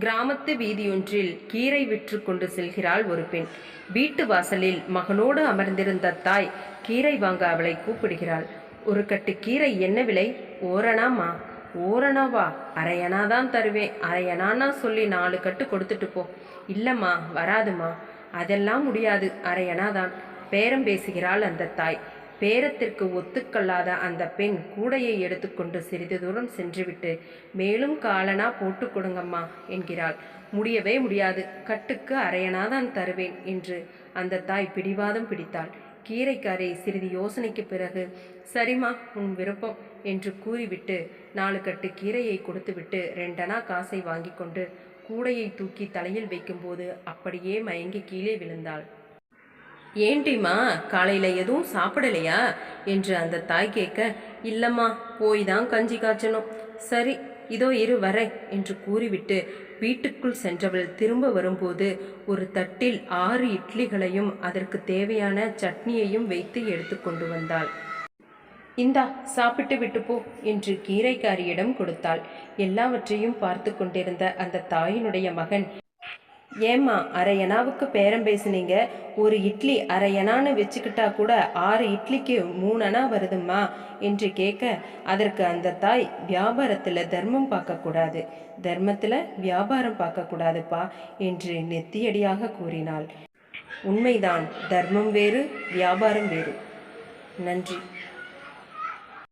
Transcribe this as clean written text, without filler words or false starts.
கிராமத்து வீதியொன்றில் கீரை விற்று கொண்டு செல்கிறாள் ஒரு பெண். வீட்டு வாசலில் மகனோடு அமர்ந்திருந்த தாய் கீரை வாங்க அவளை கூப்பிடுகிறாள். ஒரு கட்டு கீரை என்ன விலை? ஓரணாமா? ஓரணாவா? அரையனாதான் தருவேன். அரையனானா சொல்லி 4 கட்டு கொடுத்துட்டு போ. இல்லம்மா, வராதுமா. அதெல்லாம் முடியாது, அரையனாதான். பேரம் பேசுகிறாள் அந்த தாய். பேரத்திற்கு ஒத்துக்கொள்ளாத அந்த பெண் கூடையை எடுத்துக்கொண்டு சிறிது தூரம் சென்றுவிட்டு, மேலும் காலனா போட்டு கொடுங்கம்மா என்கிறாள். முடியவே முடியாது, கட்டுக்கு அரையனாதான் தருவேன் என்று அந்த தாய் பிடிவாதம் பிடித்தாள். கீரைக்காரை சிறிது யோசனைக்கு பிறகு, சரிம்மா, உன் விருப்பம் என்று கூறிவிட்டு 4 கட்டு கீரையை கொடுத்துவிட்டு 2 அணா காசை வாங்கி கொண்டு கூடையை தூக்கி தலையில் வைக்கும்போது அப்படியே மயங்கி கீழே விழுந்தாள். ஏண்டிம்மா, காலையில் எதுவும் சாப்பிடலையா என்று அந்த தாய் கேட்க, இல்லம்மா, போய் தான் கஞ்சி காய்ச்சணும். சரி, இதோ இரு வரேன் என்று கூறிவிட்டு வீட்டுக்குள் சென்றவள் திரும்ப வரும்போது ஒரு தட்டில் 6 இட்லிகளையும் அதற்கு தேவையான சட்னியையும் வைத்து எடுத்து கொண்டு வந்தாள். இந்தா, சாப்பிட்டு விட்டு போ என்று கீரைக்காரியிடம் கொடுத்தாள். எல்லாவற்றையும் பார்த்து கொண்டிருந்த அந்த தாயினுடைய மகன், ஏம்மா, அரையனாவுக்கு பேரம் பேசுனீங்க, ஒரு இட்லி அரையனான்னு வச்சுக்கிட்டா கூட 6 இட்லிக்கு 3 அணா வருதும்மா என்று கேட்க, அதற்கு அந்த தாய், வியாபாரத்தில் தர்மம் பார்க்கக்கூடாது, தர்மத்தில் வியாபாரம் பார்க்கக்கூடாதுப்பா என்று நெத்தியடியாக கூறினாள். உண்மைதான், தர்மம் வேறு, வியாபாரம் வேறு. நன்றி.